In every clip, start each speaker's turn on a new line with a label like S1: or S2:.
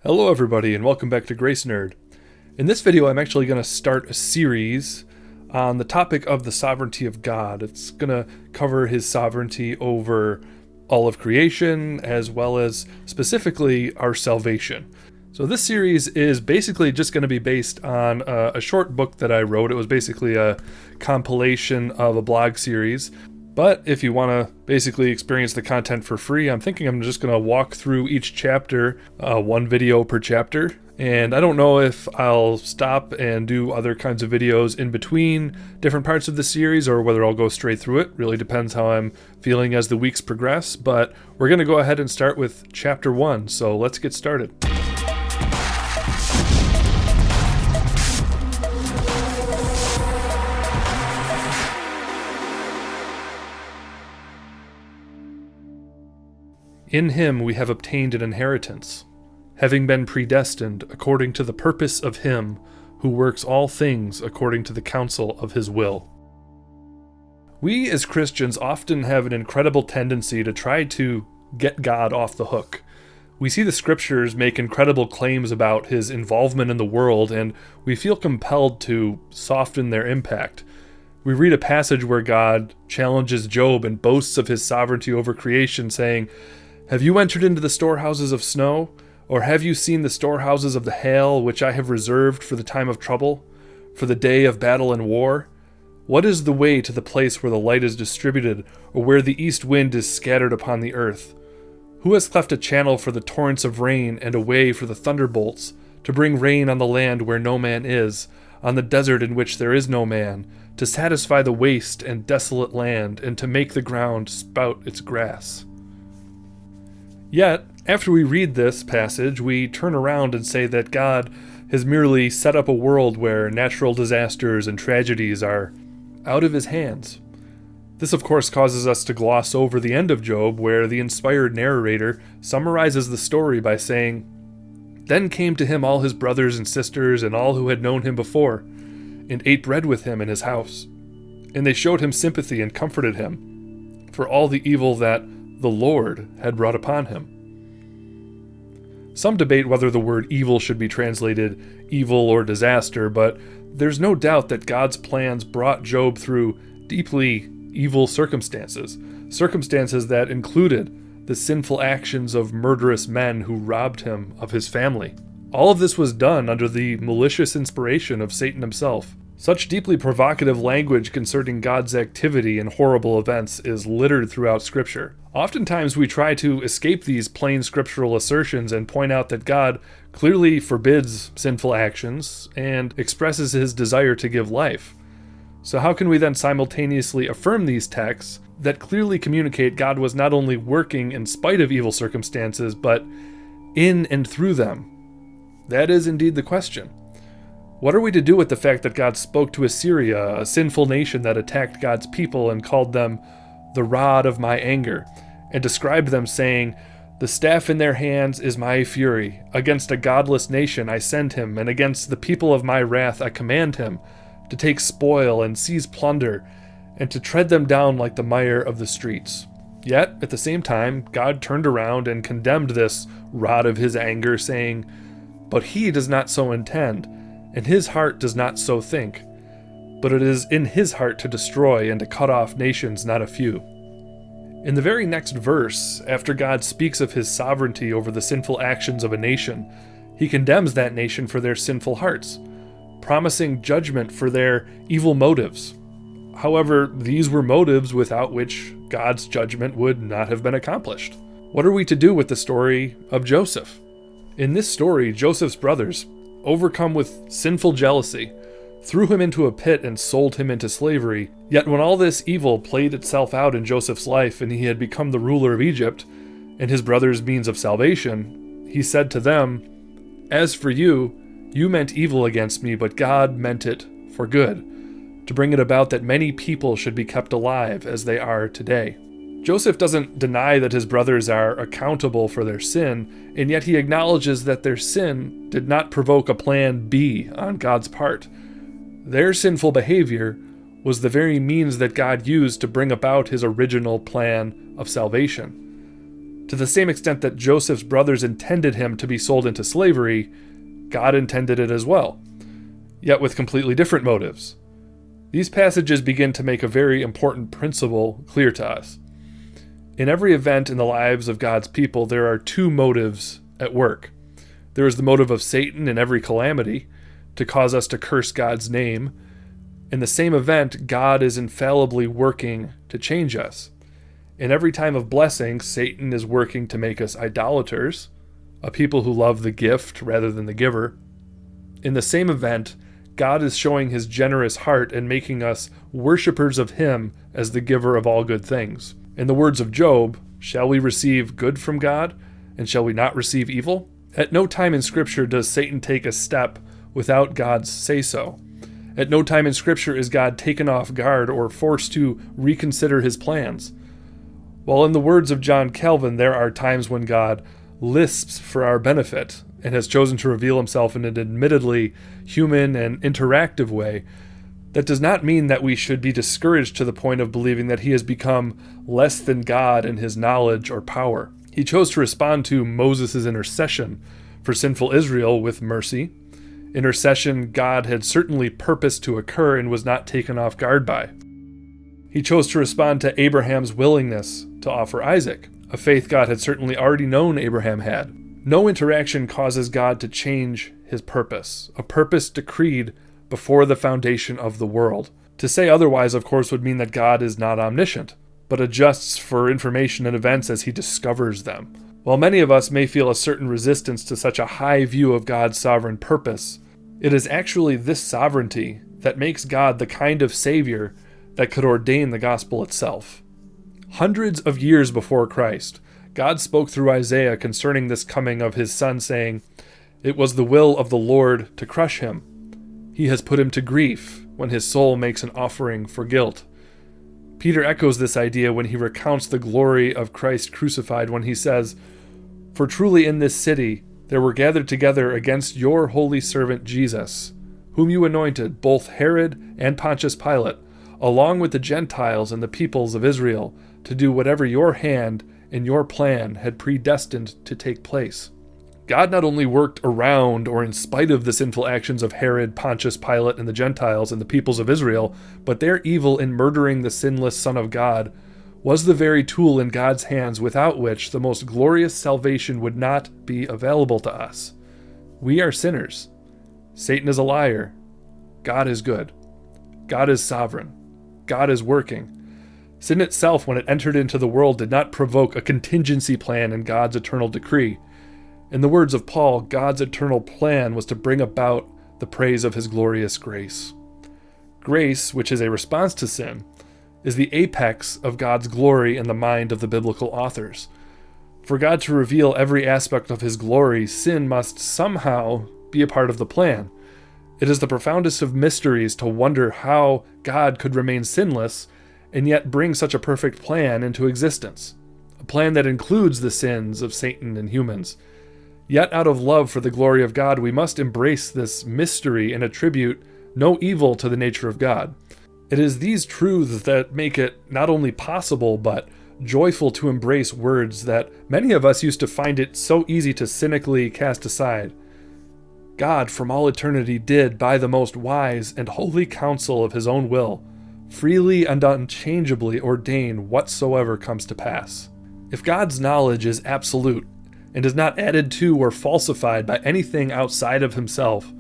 S1: Hello everybody and welcome back to Grace Nerd. In this video I'm actually going to start a series on the topic of the sovereignty of God. It's going to cover his sovereignty over all of creation as well as specifically our salvation. So this series is basically just going to be based on a short book that I wrote. It was basically a compilation of a blog series. But if you want to basically experience the content for free, I'm thinking I'm just going to walk through each chapter, one video per chapter. And I don't know if I'll stop and do other kinds of videos in between different parts of the series or whether I'll go straight through it. Really depends how I'm feeling as the weeks progress. But we're going to go ahead and start with chapter 1. So let's get started. In him we have obtained an inheritance, having been predestined according to the purpose of him who works all things according to the counsel of his will. We as Christians often have an incredible tendency to try to get God off the hook. We see the scriptures make incredible claims about his involvement in the world, and we feel compelled to soften their impact. We read a passage where God challenges Job and boasts of his sovereignty over creation, saying, "Have you entered into the storehouses of snow? Or have you seen the storehouses of the hail, which I have reserved for the time of trouble, for the day of battle and war? What is the way to the place where the light is distributed, or where the east wind is scattered upon the earth? Who has cleft a channel for the torrents of rain, and a way for the thunderbolts, to bring rain on the land where no man is, on the desert in which there is no man, to satisfy the waste and desolate land, and to make the ground spout its grass?" Yet, after we read this passage, we turn around and say that God has merely set up a world where natural disasters and tragedies are out of his hands. This, of course, causes us to gloss over the end of Job, where the inspired narrator summarizes the story by saying, "Then came to him all his brothers and sisters and all who had known him before, and ate bread with him in his house. And they showed him sympathy and comforted him for all the evil that the Lord had brought upon him." Some debate whether the word evil should be translated evil or disaster, but there's no doubt that God's plans brought Job through deeply evil circumstances that included the sinful actions of murderous men who robbed him of his family. All of this was done under the malicious inspiration of Satan himself. Such deeply provocative language concerning God's activity in horrible events is littered throughout Scripture. Oftentimes we try to escape these plain scriptural assertions and point out that God clearly forbids sinful actions and expresses his desire to give life. So how can we then simultaneously affirm these texts that clearly communicate God was not only working in spite of evil circumstances, but in and through them? That is indeed the question. What are we to do with the fact that God spoke to Assyria, a sinful nation that attacked God's people, and called them the rod of my anger, and described them saying, "The staff in their hands is my fury. Against a godless nation I send him, and against the people of my wrath I command him, to take spoil and seize plunder, and to tread them down like the mire of the streets." Yet, at the same time, God turned around and condemned this rod of his anger, saying, "But he does not so intend, and his heart does not so think. But it is in his heart to destroy and to cut off nations, not a few." In the very next verse, after God speaks of his sovereignty over the sinful actions of a nation, he condemns that nation for their sinful hearts, promising judgment for their evil motives. However, these were motives without which God's judgment would not have been accomplished. What are we to do with the story of Joseph? In this story, Joseph's brothers, overcome with sinful jealousy, threw him into a pit and sold him into slavery. Yet when all this evil played itself out in Joseph's life and he had become the ruler of Egypt and his brothers' means of salvation, he said to them, "As for you, you meant evil against me, but God meant it for good, to bring it about that many people should be kept alive as they are today." Joseph doesn't deny that his brothers are accountable for their sin, and yet he acknowledges that their sin did not provoke a plan B on God's part. Their sinful behavior was the very means that God used to bring about his original plan of salvation. To the same extent that Joseph's brothers intended him to be sold into slavery, God intended it as well, yet with completely different motives. These passages begin to make a very important principle clear to us. In every event in the lives of God's people, there are two motives at work. There is the motive of Satan in every calamity, to cause us to curse God's name. In the same event, God is infallibly working to change us. In every time of blessing, Satan is working to make us idolaters, a people who love the gift rather than the giver. In the same event, God is showing his generous heart and making us worshipers of him as the giver of all good things. In the words of Job, shall we receive good from God, and shall we not receive evil? At no time in Scripture does Satan take a step without God's say-so. At no time in Scripture is God taken off guard or forced to reconsider his plans. While in the words of John Calvin, there are times when God lisps for our benefit and has chosen to reveal himself in an admittedly human and interactive way, that does not mean that we should be discouraged to the point of believing that he has become less than God in his knowledge or power. He chose to respond to Moses' intercession for sinful Israel with mercy. Intercession God had certainly purposed to occur and was not taken off guard by. He chose to respond to Abraham's willingness to offer Isaac, a faith God had certainly already known Abraham had. No interaction causes God to change his purpose, a purpose decreed before the foundation of the world. To say otherwise, of course, would mean that God is not omniscient, but adjusts for information and events as he discovers them. While many of us may feel a certain resistance to such a high view of God's sovereign purpose, it is actually this sovereignty that makes God the kind of Savior that could ordain the gospel itself. Hundreds of years before Christ, God spoke through Isaiah concerning this coming of his Son, saying, "It was the will of the Lord to crush him. He has put him to grief when his soul makes an offering for guilt." Peter echoes this idea when he recounts the glory of Christ crucified when he says, "For truly in this city there were gathered together against your holy servant Jesus, whom you anointed, both Herod and Pontius Pilate, along with the Gentiles and the peoples of Israel, to do whatever your hand and your plan had predestined to take place." God not only worked around or in spite of the sinful actions of Herod, Pontius Pilate, and the Gentiles and the peoples of Israel, but their evil in murdering the sinless Son of God was the very tool in God's hands without which the most glorious salvation would not be available to us. We are sinners. Satan is a liar. God is good. God is sovereign. God is working. Sin itself, when it entered into the world, did not provoke a contingency plan in God's eternal decree. In the words of Paul, God's eternal plan was to bring about the praise of his glorious grace. Grace, which is a response to sin, is the apex of God's glory in the mind of the biblical authors. For God to reveal every aspect of his glory, sin must somehow be a part of the plan. It is the profoundest of mysteries to wonder how God could remain sinless and yet bring such a perfect plan into existence, a plan that includes the sins of Satan and humans. Yet out of love for the glory of God, we must embrace this mystery and attribute no evil to the nature of God. It is these truths that make it not only possible, but joyful to embrace words that many of us used to find it so easy to cynically cast aside. God, from all eternity, did, by the most wise and holy counsel of his own will, freely and unchangeably ordain whatsoever comes to pass. If God's knowledge is absolute, and is not added to or falsified by anything outside of himself,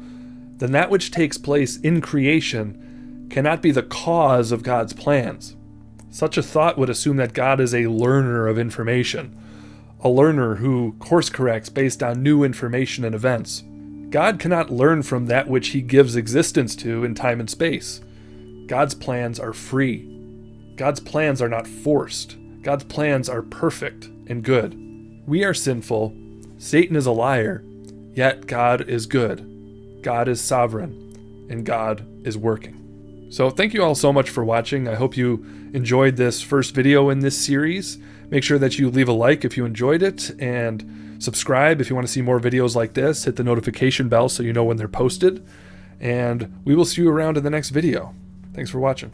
S1: then that which takes place in creation cannot be the cause of God's plans. Such a thought would assume that God is a learner of information, a learner who course corrects based on new information and events. God cannot learn from that which he gives existence to in time and space. God's plans are free. God's plans are not forced. God's plans are perfect and good. We are sinful, Satan is a liar, yet God is good, God is sovereign, and God is working. So thank you all so much for watching. I hope you enjoyed this first video in this series. Make sure that you leave a like if you enjoyed it, and subscribe if you want to see more videos like this. Hit the notification bell so you know when they're posted, and we will see you around in the next video. Thanks for watching.